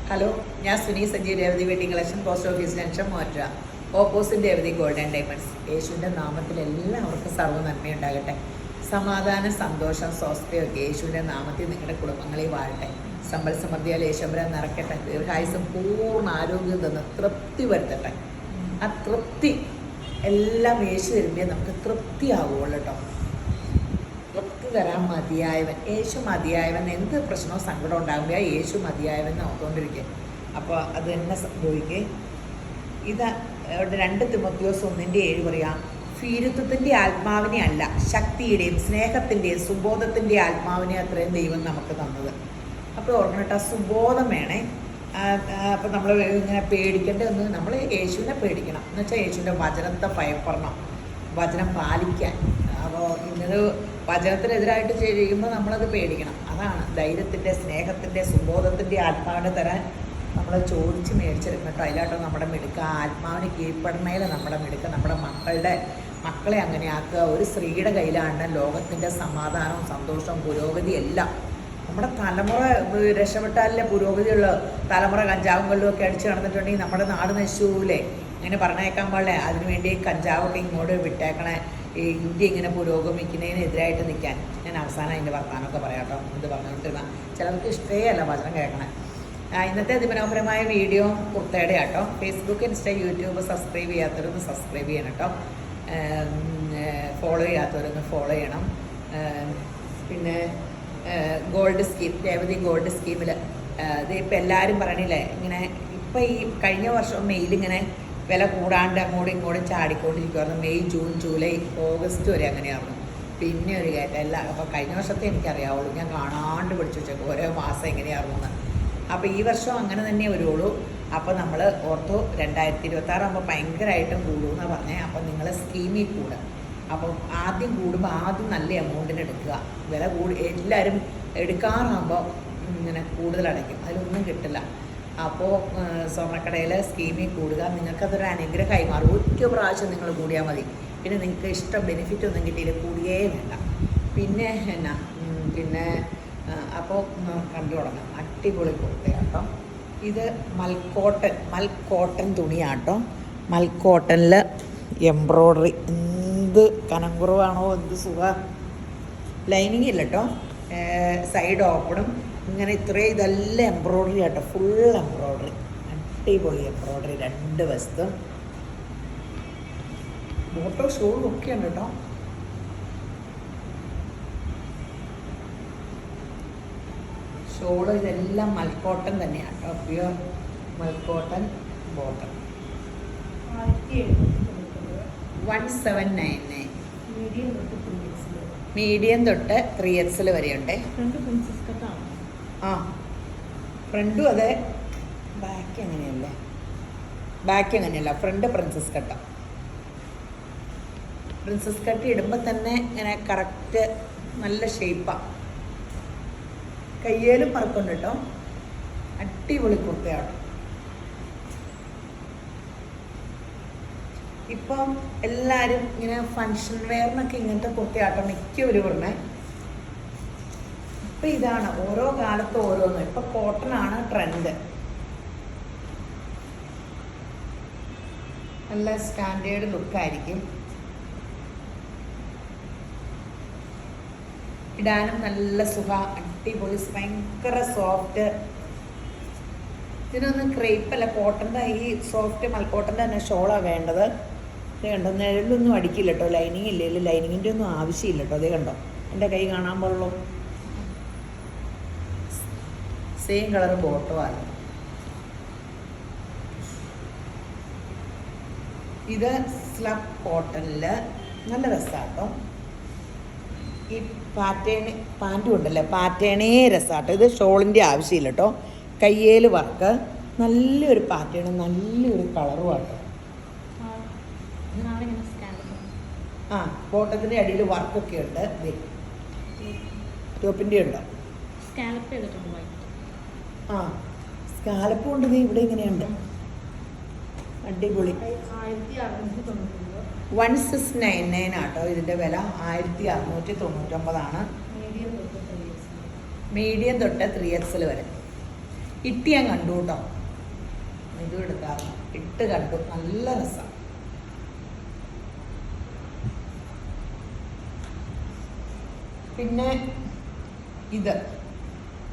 Hello, ഞാൻ Suni Sanjeev Revathi wedding collection, post office junction, മോറ്റ. Opposite Revathi golden diamonds. യേശുവിൻ്റെ നാമത്തിൽ എല്ലാവർക്കും സർവ്വ നന്മയുണ്ടാകട്ടെ. സമാധാനം, സന്തോഷം, സ്വാസ്ഥ്യമൊക്കെ യേശുവിൻ്റെ നാമത്തിൽ നിങ്ങളുടെ കുടുംബങ്ങളിൽ വാഴട്ടെ. സമ്പൽ സമൃദ്ധിയാൽ യേശുവരം നിറയ്ക്കട്ടെ. ദീർഘായുസും പൂർണ്ണ ആരോഗ്യം തന്ന് തൃപ്തി വരുത്തട്ടെ. ആ തൃപ്തി എല്ലാം യേശു വരുമ്പോൾ നമുക്ക് തൃപ്തിയാവുള്ളൂ കേട്ടോ. തൃപ്തി തരാൻ മതിയായവൻ, യേശു മതിയായവൻ. എന്ത് പ്രശ്നവും സങ്കടം ഉണ്ടാകുമ്പോൾ യേശു മതിയായവൻ നോക്കിക്കൊണ്ടിരിക്കുക. അപ്പോൾ അത് തന്നെ സംഭവിക്കേ. ഇത് 2 തിമോത്തിയോസ് 1:7 പറയാം. ഭീരുത്വത്തിൻ്റെ ആത്മാവിനെ അല്ല, ശക്തിയുടെയും സ്നേഹത്തിൻ്റെയും സുബോധത്തിൻ്റെ ആത്മാവിനെ അത്രയും ദൈവം നമുക്ക് തന്നത്. അപ്പോൾ ഓർമ്മ സുബോധം വേണേ. അപ്പോൾ നമ്മൾ ഇങ്ങനെ പേടിക്കേണ്ടതെന്ന് നമ്മൾ യേശുവിനെ പേടിക്കണം. എന്ന് വെച്ചാൽ യേശുവിൻ്റെ വചനത്തെ ഭയപ്പെടണം, വചനം പാലിക്കാൻ. അപ്പോൾ ഇന്നൊരു വചനത്തിനെതിരായിട്ട് ചെയ്യുമ്പോൾ നമ്മളത് പേടിക്കണം. അതാണ് ധൈര്യത്തിൻ്റെ, സ്നേഹത്തിൻ്റെ, സുബോധത്തിൻ്റെ ആത്മാവിനെ തരാൻ നമ്മൾ ചോദിച്ച് മേടിച്ചെടുക്കണം കേട്ടോ. അതിലാട്ടോ നമ്മുടെ മിടുക്ക. ആത്മാവിന് കീഴ്പ്പെടുന്നതിൽ നമ്മുടെ മിടുക്ക. നമ്മുടെ മക്കളെ അങ്ങനെ ആക്കുക. ഒരു സ്ത്രീയുടെ കയ്യിലാണ് ലോകത്തിൻ്റെ സമാധാനവും സന്തോഷവും പുരോഗതി എല്ലാം. നമ്മുടെ തലമുറ രക്ഷപ്പെട്ടാലല്ലേ പുരോഗതിയുള്ള തലമുറ. കഞ്ചാവും കല്ലും ഒക്കെ അടിച്ച് നടന്നിട്ടുണ്ടെങ്കിൽ നമ്മുടെ നാട് നശിച്ചൂലേ. ഇങ്ങനെ പറഞ്ഞേക്കാൻ പാടില്ലേ. അതിനുവേണ്ടി കഞ്ചാവൊക്കെ ഇങ്ങോട്ട് വിട്ടേക്കണേ. ഈ ഇന്ത്യ ഇങ്ങനെ പുരോഗമിക്കുന്നതിനെതിരായിട്ട് നിൽക്കാൻ. ഞാൻ അവസാനം അതിൻ്റെ വർത്താനമൊക്കെ പറയാം കേട്ടോ. ഇത് പറഞ്ഞുകൊണ്ടിരുന്ന ചിലർക്ക് ഇഷ്ടമേ അല്ല വചനം കേൾക്കണേ. ഇന്നത്തെ അതിമനോഹരമായ വീഡിയോ കുർത്തയുടെ കേട്ടോ. ഫേസ്ബുക്ക്, ഇൻസ്റ്റ, യൂട്യൂബ് സബ്സ്ക്രൈബ് ചെയ്യാത്തവരൊന്ന് സബ്സ്ക്രൈബ് ചെയ്യണം കേട്ടോ. ഫോളോ ചെയ്യാത്തവരൊന്ന് ഫോളോ ചെയ്യണം. പിന്നെ ഗോൾഡ് സ്കീം, രേവതി ഗോൾഡ് സ്കീമിൽ ഇത് ഇപ്പം എല്ലാവരും പറയണില്ലേ ഇങ്ങനെ. ഇപ്പം ഈ കഴിഞ്ഞ വർഷം മെയ്യിലിങ്ങനെ വില കൂടാണ്ട് അങ്ങോട്ടും ഇങ്ങോട്ടും ചാടിക്കൊണ്ടിരിക്കുമായിരുന്നു. മെയ്, ജൂൺ, ജൂലൈ, ഓഗസ്റ്റ് വരെ അങ്ങനെയായിരുന്നു. പിന്നെ ഒരു കയറ്റം എല്ലാം. അപ്പോൾ കഴിഞ്ഞ വർഷത്തെ എനിക്കറിയാവുള്ളൂ. ഞാൻ കാണാണ്ട് പിടിച്ചു വെച്ചേക്കും ഓരോ മാസം എങ്ങനെയായിരുന്നു. അപ്പോൾ ഈ വർഷം അങ്ങനെ തന്നെ വരുള്ളൂ. അപ്പോൾ നമ്മൾ ഓർത്തു 2026 ആകുമ്പോൾ ഭയങ്കരമായിട്ടും കൂടുമെന്നാണ് പറഞ്ഞത്. അപ്പോൾ നിങ്ങൾ സ്കീമിൽ കൂടുക. അപ്പോൾ ആദ്യം കൂടുമ്പോൾ ആദ്യം നല്ല എമൗണ്ടിന് എടുക്കുക. വില എല്ലാവരും എടുക്കാറാകുമ്പോൾ ഇങ്ങനെ കൂടുതൽ അടയ്ക്കും, അതിലൊന്നും കിട്ടില്ല. അപ്പോൾ സ്വർണ്ണക്കടയിൽ സ്കീമിൽ കൂടുക. നിങ്ങൾക്കതൊരു അനുഗ്രഹമായി മാറും. ഒറ്റ പ്രാവശ്യം നിങ്ങൾ കൂടിയാൽ മതി. പിന്നെ നിങ്ങൾക്ക് ഇഷ്ടം ബെനിഫിറ്റ് ഒന്നും കിട്ടിയില്ല, കൂടിയേ വേണ്ട. പിന്നെ പിന്നെ അപ്പോൾ കണ്ടു തുടങ്ങാം. അടിപൊളി കുർത്തയാട്ടോ. ഇത് മൽക്കോട്ടൻ തുണിയാട്ടോ. മൽക്കോട്ടനിൽ എംബ്രോയ്ഡറി. എന്ത് കനം കുറവാണോ, എന്ത് സുഖം. ലൈനിങ് ഇല്ല കേട്ടോ. സൈഡ് ഓപ്പണും ഇങ്ങനെ ഇത്രയും. ഇതെല്ലാം എംബ്രോയ്ഡറി ആട്ടോ. ഫുൾ എംബ്രോയ്ഡറി, അടിപൊളി എംബ്രോയ്ഡറി 2 വശത്തും. ഫോട്ടോ ഷോളും ഒക്കെ ഉണ്ട് കേട്ടോ. ഷോള് ഇതെല്ലാം മൽക്കോട്ടൻ തന്നെയാണ് കേട്ടോ. Pure മൽക്കോട്ടൻ bottom. 1799. മീഡിയം തൊട്ട് 3XL വരെയുണ്ട്. ആ, ഫ്രണ്ടും അതെ. ബാക്ക് എങ്ങനെയല്ലേ? ബാക്ക് എങ്ങനെയല്ല, ഫ്രണ്ട് പ്രിൻസസ് കട്ട. പ്രിൻസസ് കട്ട് ഇടുമ്പോൾ തന്നെ ഇങ്ങനെ കറക്റ്റ് നല്ല ഷേപ്പാണ്. കയ്യേലും പറക്കുണ്ട് കേട്ടോ. അടിപൊളി കുർത്തയാണ്. ഇപ്പം എല്ലാവരും ഇങ്ങനെ ഫങ്ഷൻ വെയറിനൊക്കെ ഇങ്ങനത്തെ കുർത്തയാട്ടോ മിക്കവരും പറഞ്ഞേ. ഇപ്പം ഇതാണ് ഓരോ കാലത്തും ഓരോന്ന്. ഇപ്പം കോട്ടനാണ് ട്രെൻഡ്. നല്ല സ്റ്റാൻഡേർഡ് ലുക്കായിരിക്കും. ഇടാനും നല്ല സുഖ, അടിപൊളി, ഭയങ്കര സോഫ്റ്റ്. ഇതിനൊന്നും ക്രേപ്പല്ല, കോട്ടൻ്റെ ഈ സോഫ്റ്റ് മൽക്കോട്ടൻ്റെ തന്നെ ഷോളാണ് വേണ്ടത്. ഇത് കണ്ടോ, നിഴലൊന്നും അടിക്കില്ല കേട്ടോ. ലൈനിങ് ഇല്ലല്ലോ, ലൈനിങ്ങിൻ്റെ ഒന്നും ആവശ്യമില്ല കേട്ടോ. അതേ കണ്ടോ, എൻ്റെ കൈ കാണാൻ പാടുള്ളൂ. സെയിം കളർ ബോട്ടമാണ്. ഇത് സ്ലബ് കോട്ടണിൽ നല്ല രസമാട്ടോ. ഈ പാൻറ്റും ഉണ്ടല്ലേ, പാറ്റേണേ രസമാട്ടോ. ഇത് ഷോളിൻ്റെ ആവശ്യമില്ല കേട്ടോ. കയ്യേൽ വർക്ക്, നല്ലൊരു പാറ്റേൺ, നല്ലൊരു കളറും ആട്ടോ. ആ, ബോട്ടത്തിൻ്റെ അടിയിൽ വർക്കൊക്കെ ഉണ്ട്. ടോപ്പിൻ്റെ ഉണ്ടോ? ആ, സ്കാലപ്പും ഉണ്ട്. ഇവിടെ ഇങ്ങനെയുണ്ട്, അടിപൊളി. 1699 ആട്ടോ ഇതിൻ്റെ വില. 1699 ആണ്. മീഡിയം തൊട്ട് 3XL വരെ. ഇട്ട് ഞാൻ കണ്ടു കേട്ടോ, ഇതും എടുക്കാറുണ്ട്, ഇട്ട് കണ്ടു, നല്ല രസം. പിന്നെ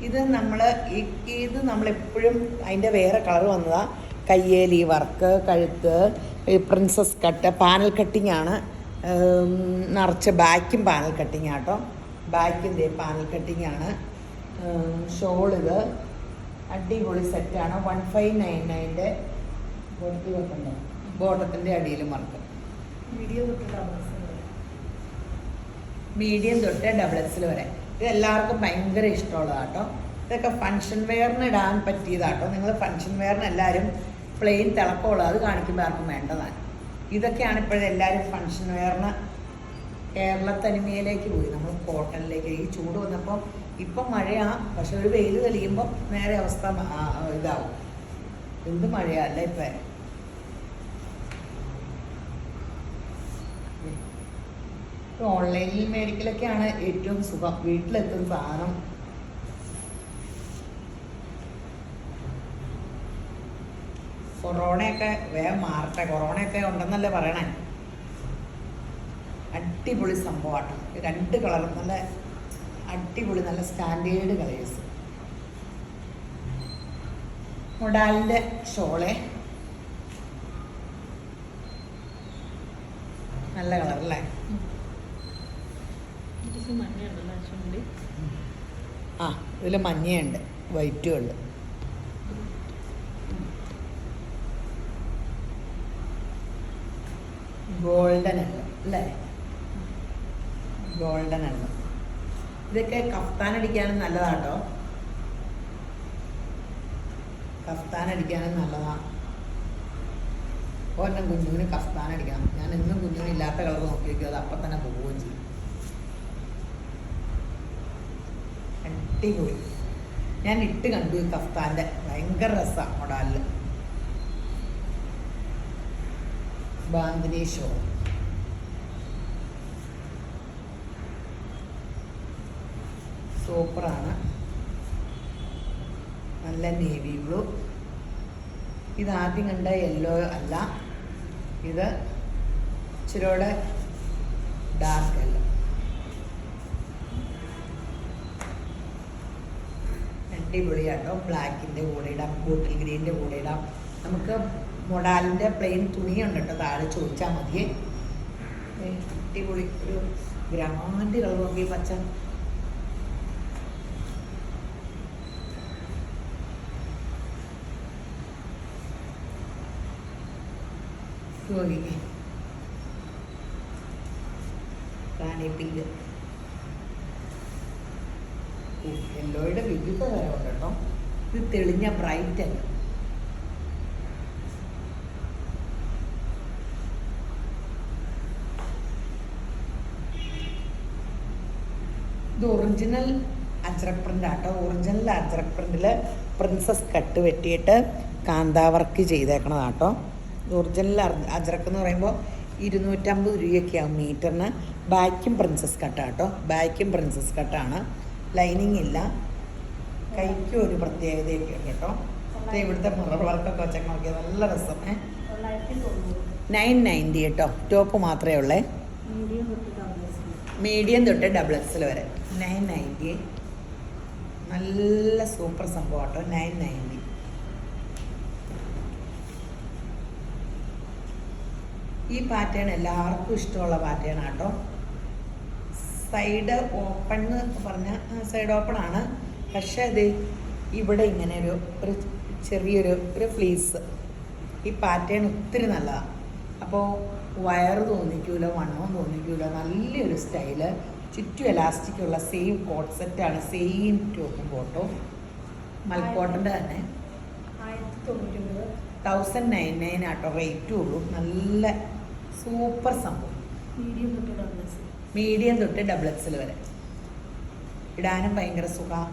ഇത് നമ്മളെപ്പോഴും അതിൻ്റെ വേറെ കളർ വന്നതാണ്. കയ്യേലി വർക്ക്, കഴുത്ത്, പ്രിൻസസ് കട്ട്, പാനൽ കട്ടിങ് ആണ് നിറച്ച്. ബാക്കും പാനൽ കട്ടിങ് ആട്ടോ, ബാക്കിൻ്റെ പാനൽ കട്ടിങ് ആണ്. ഷോളിത് അടിപൊളി സെറ്റാണ്. 1599 ബോട്ടത്തിൻ്റെ അടിയിൽ വർക്ക്. മീഡിയം തൊട്ട് ഡബിൾ എക്സൽ വരെ. ഇത് എല്ലാവർക്കും ഭയങ്കര ഇഷ്ടമുള്ളതാണ് കേട്ടോ. ഇതൊക്കെ ഫങ്ഷൻ വെയറിന് ഇടാൻ പറ്റിയതാട്ടോ. നിങ്ങൾ ഫങ്ഷൻ വെയറിന് എല്ലാവരും പ്ലെയിൻ തിളക്കമുള്ളത് അത് കാണിക്കുമ്പോൾ ആർക്കും വേണ്ടതാണ്. ഇതൊക്കെയാണ് ഇപ്പോഴെല്ലാവരും ഫങ്ഷൻ വെയറിന് കേരളത്തനിമയിലേക്ക് പോയി, നമ്മൾ കോട്ടണിലേക്ക്. ഈ ചൂട് വന്നപ്പോൾ ഇപ്പം മഴയാണ്, പക്ഷെ ഒരു വെയിൽ തെളിയുമ്പോൾ നേരെ അവസ്ഥ ഇതാവും. എന്ത് മഴയല്ല ഇപ്പം. ഓൺലൈനിൽ മേടിക്കലൊക്കെയാണ് ഏറ്റവും സുഖം, വീട്ടിലെത്തുന്ന സാധനം. കൊറോണയൊക്കെ വേഗം മാറട്ടെ, കൊറോണയൊക്കെ ഉണ്ടെന്നല്ലേ പറയണേ. അടിപൊളി സംഭവമാണ്. 2 കളറും നല്ല അടിപൊളി, നല്ല സ്റ്റാൻഡേർഡ് കളേഴ്സ്. മൊഡാലിൻ്റെ ഷോളെ നല്ല കളർ അല്ലേ. ആ ഇതിൽ മഞ്ഞയുണ്ട്, വൈറ്റും ഉണ്ട്. ഗോൾഡൻ ഉണ്ട് അല്ലേ, ഗോൾഡൻ ഉണ്ട്. ഇതൊക്കെ കഫ്താൻ അടിക്കാനും നല്ലതാട്ടോ, കഫ്താൻ അടിക്കാനും നല്ലതാണ്. അപ്പോൾ എന്നെ കുഞ്ഞുവിന് കഫ്താൻ അടിക്കണം. ഞാൻ എന്നും കുഞ്ഞുവിന് ഇല്ലാത്ത കളർ നോക്കി വയ്ക്കും, അത് അപ്പം തന്നെ പോവുകയും ചെയ്യും. അടിപൊളി. ഞാൻ ഇട്ട് കണ്ടു ഈ കഫ്താൻ്റെ, ഭയങ്കര രസമാണ് മൊഡാലിൽ. ബാന്തിനി ഷോ സൂപ്പറാണ്, നല്ല നേവി ബ്ലൂ. ഇതാദ്യം കണ്ട യെല്ലോ അല്ല, ഇത് ഇച്ചിരിയോടെ ഡാർക്ക് യെല്ലോ. അടിപൊളിയാട്ടോ. ബ്ലാക്കിൻ്റെ കൂടെ ഇടാം, ബോട്ടിൽ ഗ്രീൻ്റെ കൂടെ ഇടാം. നമുക്ക് മൊഡാലിൻ്റെ പ്ലെയിൻ തുണിയുണ്ട് കേട്ടോ, താഴെ ചോദിച്ചാൽ മതിയേ. അടിപൊളി ഒരു ഗ്രാൻഡ് കളർ നോക്കി, പച്ച. റാണി പിങ്ക്, യെല്ലോയുടെ വിവിധ തരമുണ്ട് കേട്ടോ. ഇത് തെളിഞ്ഞ ബ്രൈറ്റ് അല്ല. ഇത് ഒറിജിനൽ അജ്രക് പ്രിൻ്റ് ആട്ടോ. ഒറിജിനൽ അജ്രക് പ്രിൻ്റിൽ പ്രിൻസസ് കട്ട് വെട്ടിയിട്ട് കാന്താവർക്ക് ചെയ്തേക്കണതാട്ടോ. ഒറിജിനൽ അജ്രക്ക് എന്ന് പറയുമ്പോൾ 250 രൂപയൊക്കെ ആവും മീറ്ററിന്. ബാക്കും പ്രിൻസസ് കട്ടാട്ടോ, ബാക്കും പ്രിൻസസ് കട്ടാണ്. ലൈനിങ് ഇല്ല. കൈക്കും ഒരു പ്രത്യേകതയൊക്കെ ഉണ്ട് കേട്ടോ. ഇവിടുത്തെ മിറർ വർക്കൊക്കെ വെച്ചൊക്കെ നോക്കിയാൽ നല്ല രസം. 990 കേട്ടോ. ടോപ്പ് മാത്രമേ ഉള്ളേ. മീഡിയം തൊട്ട് ഡബിൾ എക്സൽ വരെ 990. നല്ല സൂപ്പർ സംഭവം കേട്ടോ. 990. ഈ പാറ്റേൺ എല്ലാവർക്കും ഇഷ്ടമുള്ള പാറ്റേൺ ആട്ടോ. സൈഡ് ഓപ്പൺ എന്ന് പറഞ്ഞാൽ സൈഡ് ഓപ്പൺ ആണ്, പക്ഷേ അത് ഇവിടെ ഇങ്ങനെ ഒരു ചെറിയൊരു ഫ്ലീസ്. ഈ പാറ്റേൺ ഒത്തിരി നല്ലതാണ്. അപ്പോൾ വയറ് തോന്നിക്കൂല, വണ്ണവും തോന്നിക്കൂല. നല്ലൊരു സ്റ്റൈല്. ചുറ്റും എലാസ്റ്റിക്കുള്ള സെയിം കോട്ട് സെറ്റാണ്, സെയിം ടോപ്പും ബോട്ടും. മൽക്കോട്ടൻ്റെ തന്നെ 1099 ആട്ടോ റേറ്റും ഉള്ളൂ. നല്ല സൂപ്പർ സംഭവം. മീഡിയം തൊട്ട് ഡബിൾ എക്സൽ വരെ ഇടാനും ഭയങ്കര സുഖം.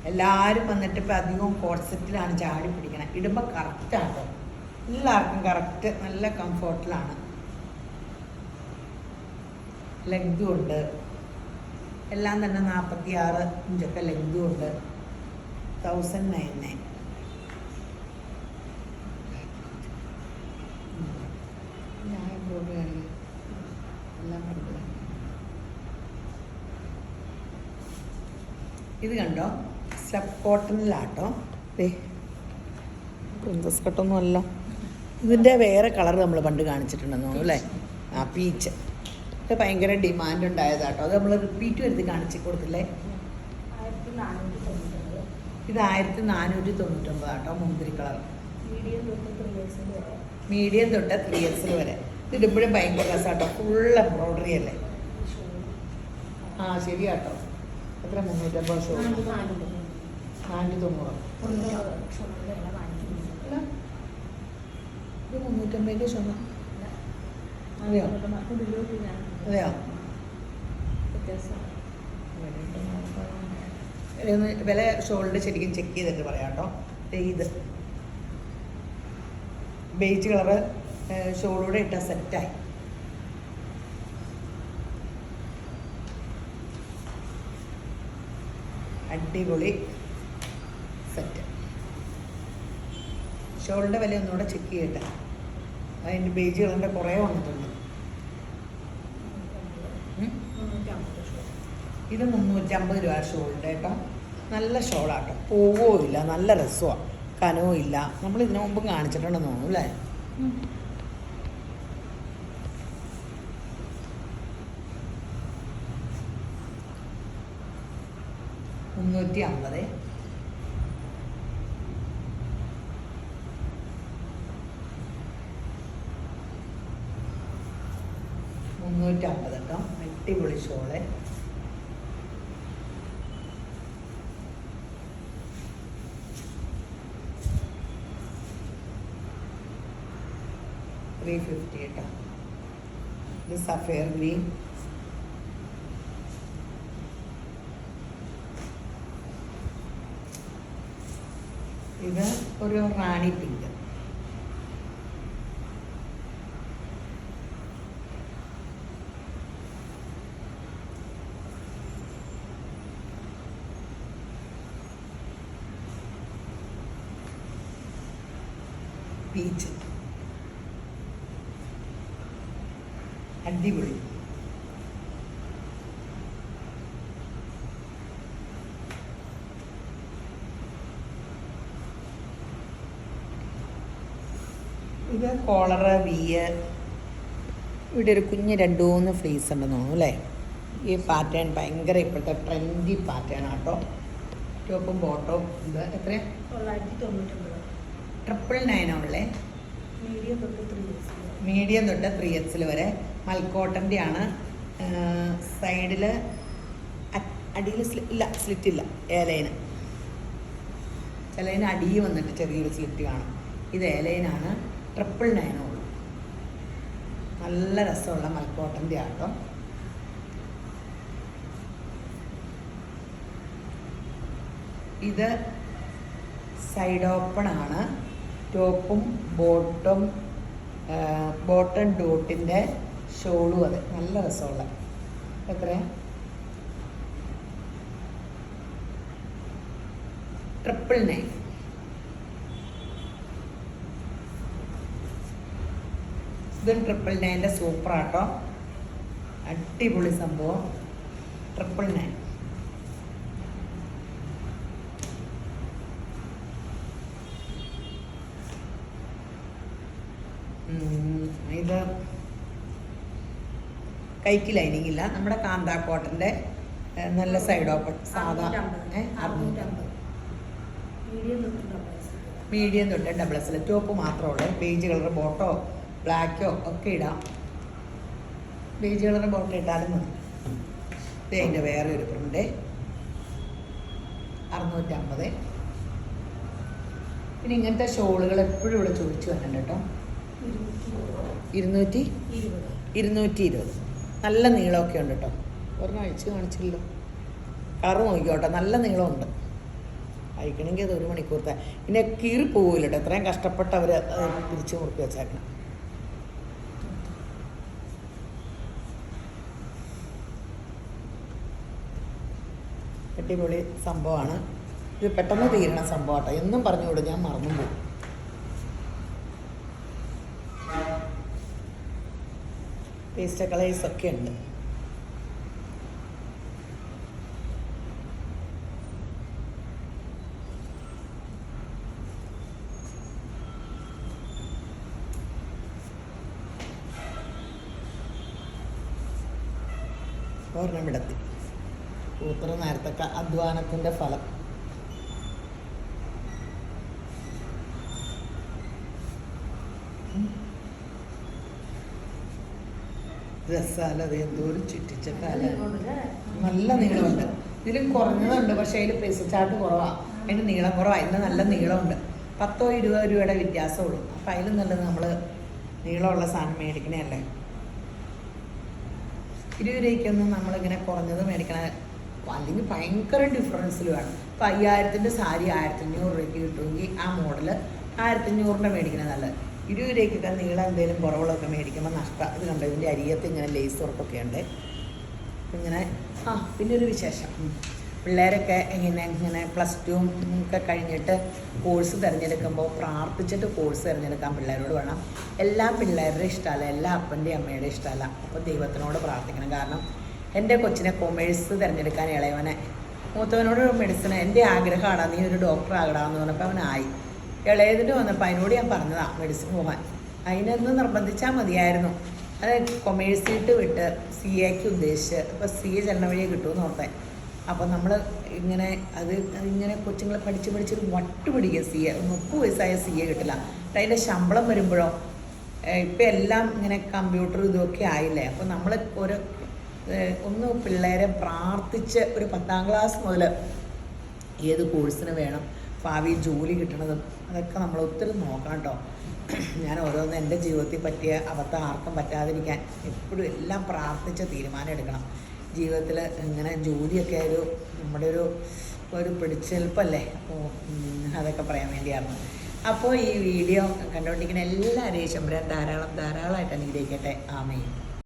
എല്ലാവരും വന്നിട്ട് ഇപ്പം അധികവും കോട്ട് സെറ്റിലാണ് ചാടി പിടിക്കണം. ഇടുമ്പോൾ കറക്റ്റാട്ടോ, എല്ലാവർക്കും കറക്റ്റ്, നല്ല കംഫോർട്ടിലാണ്. ലെഗും ഉണ്ട്. എല്ലാം തന്നെ 46 ഇഞ്ചൊക്കെ ലെങ്തും ഉണ്ട്. 1099. ഞാൻ എംബ്രോയിഡറി എല്ലാം കണ്ടു. ഇത് കണ്ടോ, സ്റ്റഫ് കോട്ടണിലാട്ടോ. പ്രിൻസസ് കട്ടൊന്നും അല്ല, ഇതിൻ്റെ വേറെ കളർ നമ്മൾ പണ്ട് കാണിച്ചിട്ടുണ്ടെന്ന് തോന്നുന്നു അല്ലേ? ആ, പീച്ച്. ഇത് ഭയങ്കര ഡിമാൻഡ് ഉണ്ടായതാട്ടോ. അത് നമ്മൾ റിപ്പീറ്റ് വരുത്തി കാണിച്ചു കൊടുത്തില്ലേ? ഇത് 1499 ആട്ടോ. മുന്തിരി കളർ, മീഡിയം തൊട്ട് 3XL വരെ. ഇതിടുമ്പോഴും ഭയങ്കര രസമാട്ടോ. ഫുൾ എംബ്രോയിഡറി അല്ലേ? ആ ശരിയാട്ടോ. എത്ര 350 ഷോ? 490. ഇത് 350 ഷോ? അതെയോ? അതെയോ? വില ഷോളിൻ്റെ ശരിക്കും ചെക്ക് ചെയ്തിട്ട് പറയാം കേട്ടോ. ഇത് ബേജ് കളറ് ഷോളൂടെ ഇട്ട സെറ്റായി. അടിപൊളി സെറ്റ്. ഷോളിൻ്റെ വില ഒന്നുകൂടെ ചെക്ക് ചെയ്യട്ടെ. അതിൻ്റെ ബേജ് കളറിൻ്റെ കുറേ വന്നിട്ടുണ്ട്. ഇത് 350 രൂപ ഷോളിൻ്റെ കേട്ടോ. നല്ല ഷോളാട്ടോ, പോവുകയോ ഇല്ല, നല്ല രസമാണ്, കനവും ഇല്ല. നമ്മൾ ഇതിനു മുമ്പ് കാണിച്ചിട്ടുണ്ടെന്ന് തോന്നുന്നു അല്ലേ? $350. കേട്ടോ. അടിപൊളി ഷോള്. $350 കേട്ടോ. ഇത് സഫയർ ഗ്രീൻ. ഇത് ഒരു റാണി പിങ്ക്. പീച്ച്. അടിപൊളി. ഇത് കോളറ് വിയ്. ഇവിടെ ഒരു കുഞ്ഞ് 2-3 ഫ്ലീസ് ഉണ്ടെന്ന് തോന്നുന്നു അല്ലേ? ഈ പാറ്റേൺ ഭയങ്കര ഇപ്പോഴത്തെ ട്രെൻഡി പാറ്റേൺ ആട്ടോ. ടോപ്പും ബോട്ടവും. ഇത് എത്രയാണ്? 999 ഉള്ളേ. മീഡിയം തൊട്ട് 3XL വരെ. മൽക്കോട്ടൻ്റെ ആണ്. സൈഡിൽ അടിയിൽ ഇല്ല, സ്ലിറ്റ് ഇല്ല. ഏലൈന് ചിലതിന് അടിയിൽ വന്നിട്ട് ചെറിയൊരു സ്ലിറ്റ് കാണും. ഇത് ഏലൈനാണ്. 999 ഉള്ളൂ. നല്ല രസമുള്ള മൽക്കോട്ടൻ്റെ ആട്ടോ. ഇത് സൈഡ് ഓപ്പൺ ആണ്. ടോപ്പും ബോട്ടം ഡോട്ടിൻ്റെ ഷോളും. അതെ, നല്ല രസമുള്ള. എത്രയാണ്? 999. ഇതും 999 സൂപ്പറാട്ടോ. അടിപൊളി സംഭവം. 999. ഇത് കൈക്ക് ലൈനിങ് ഇല്ല. നമ്മുടെ കാന്താ കോട്ടൻ്റെ നല്ല സൈഡ് ഓപ്പൺ. സാധാ 650. മീഡിയം തൊട്ട് XXL. ടോപ്പ് മാത്രമേ ഉള്ളൂ. ബേജ് കളർ ബോട്ടോ ബ്ലാക്കോ ഒക്കെ ഇടാം. ബേജ് കളർ ബോട്ടോ ഇട്ടാലും മതി. ഇത് അതിൻ്റെ വേറെ ഒരു പ്രിൻ്റ്. 650. പിന്നെ ഇങ്ങനത്തെ ഷോളുകൾ എപ്പോഴും ഇവിടെ ചോദിച്ചു വന്നിട്ടുണ്ട് കേട്ടോ. 220. നല്ല നീളമൊക്കെ ഉണ്ട് കേട്ടോ. ഒരെണ്ണം അഴിച്ച് കാണിച്ചില്ലല്ലോ. കളറ് നോക്കിക്കോട്ടെ, നല്ല നീളമുണ്ട്. അയക്കണമെങ്കിൽ അത് 1 മണിക്കൂറത്തെ. പിന്നെ കീറി പോവില്ല കേട്ടോ. എത്രയും കഷ്ടപ്പെട്ട് അവർ തിരിച്ച് മുറുക്കി വെച്ചേക്കണം. അടിപൊളി സംഭവമാണ്. ഇത് പെട്ടെന്ന് തീരണ സംഭവം കേട്ടോ. എന്നും പറഞ്ഞുകൂടും, ഞാൻ മറന്നു പോകും. പേസ്റ്റ് കളേഴ്സൊക്കെ ഉണ്ട്. ഓർണമെടുത്തി ഇത്ര നേരത്തെ അധ്വാനത്തിൻ്റെ ഫലം. രസാല അത് എന്തോരം ചുറ്റിച്ച കാല നല്ല നീളമുണ്ട്. ഇതിലും കുറഞ്ഞതുണ്ട്, പക്ഷേ അതിൽ പെസിച്ചാട്ട് കുറവാണ്, അതിന് നീളം കുറവാണ്. ഇതിന് നല്ല നീളമുണ്ട്. 10-20 രൂപയുടെ വ്യത്യാസമുള്ളൂ. അപ്പം അതിലും നല്ലത് നമ്മൾ നീളമുള്ള സാധനം മേടിക്കണേ. 20 രൂപയ്ക്കൊന്നും നമ്മളിങ്ങനെ കുറഞ്ഞത് മേടിക്കണ, അല്ലെങ്കിൽ ഭയങ്കര ഡിഫറൻസിൽ വേണം. ഇപ്പം 5000-ൻ്റെ സാരി 1500 രൂപയ്ക്ക് കിട്ടുമെങ്കിൽ ആ മോഡൽ 1500-ൻ്റെ മേടിക്കണേ നല്ലത്. 20 രൂപയ്ക്കൊക്കെ നീളം എന്തെങ്കിലും കുറവുകളൊക്കെ മേടിക്കുമ്പോൾ നഷ്ടം. ഇത് കണ്ടോ, ഇതിൻ്റെ അരിയത്ത് ഇങ്ങനെ ലേസ് വർക്കൊക്കെ ഉണ്ട്. ഇങ്ങനെ പിന്നെ ഒരു വിശേഷം, പിള്ളേരൊക്കെ ഇങ്ങനെ +2 ഒക്കെ കഴിഞ്ഞിട്ട് കോഴ്സ് തിരഞ്ഞെടുക്കുമ്പോൾ പ്രാർത്ഥിച്ചിട്ട് കോഴ്സ് തിരഞ്ഞെടുക്കാൻ പിള്ളേരോട് വേണം. എല്ലാ പിള്ളേരുടെ ഇഷ്ടമല്ല, എല്ലാ അപ്പൻ്റെയും അമ്മയുടെ ഇഷ്ടമല്ല. അപ്പോൾ ദൈവത്തിനോട് പ്രാർത്ഥിക്കണം. കാരണം എൻ്റെ കൊച്ചിനെ കൊമേഴ്സ് തിരഞ്ഞെടുക്കാൻ ഇളയവനെ, മൂത്തവനോട് മെഡിസിന് എൻ്റെ ആഗ്രഹമാണ് നീ ഒരു ഡോക്ടർ ആകണമെന്ന് പറഞ്ഞപ്പോൾ അവനായി. ഇളയതിന് വന്നപ്പോൾ അതിനോട് ഞാൻ പറഞ്ഞതാണ് മെഡിസിൻ പോകാൻ. അതിനൊന്ന് നിർബന്ധിച്ചാൽ മതിയായിരുന്നു. അത് കൊമേഴ്സിട്ട് വിട്ട് CAക്ക് ഉദ്ദേശിച്ച് ഇപ്പോൾ CA ചെല്ലണ വഴിയെ കിട്ടുമെന്ന് ഓർത്തേ. അപ്പോൾ നമ്മൾ ഇങ്ങനെ അതിങ്ങനെ കൊച്ചുങ്ങളെ പഠിച്ച് വട്ട് പിടിക്കുക. CA 30 വയസ്സായ CA കിട്ടില്ല. അതിൻ്റെ ശമ്പളം വരുമ്പോഴോ ഇപ്പം എല്ലാം ഇങ്ങനെ കമ്പ്യൂട്ടർ ഇതൊക്കെ ആയില്ലേ. അപ്പോൾ നമ്മൾ ഒന്ന് പിള്ളേരെ പ്രാർത്ഥിച്ച് ഒരു 10ാം ക്ലാസ് മുതൽ ഏത് കോഴ്സിന് വേണം, ഭാവി ജോലി കിട്ടണതും അതൊക്കെ നമ്മൾ ഒത്തിരി നോക്കണം കേട്ടോ. ഞാൻ ഓരോന്ന് എൻ്റെ ജീവിതത്തിൽ പറ്റിയ അബദ്ധം ആർക്കും പറ്റാതിരിക്കാൻ എപ്പോഴും എല്ലാം പ്രാർത്ഥിച്ച് തീരുമാനം എടുക്കണം. ജീവിതത്തിൽ ഇങ്ങനെ ജോലിയൊക്കെ നമ്മുടെ ഒരു പിടിച്ചെൽപ്പല്ലേ. അപ്പോൾ അതൊക്കെ പറയാൻ വേണ്ടിയാണ്. അപ്പോൾ ഈ വീഡിയോ കണ്ടുകൊണ്ടിരിക്കുന്ന എല്ലാവരെയും ശമ്പരം ധാരാളമായിട്ട് അനുഗ്രഹിക്കട്ടെ. ആമേൻ.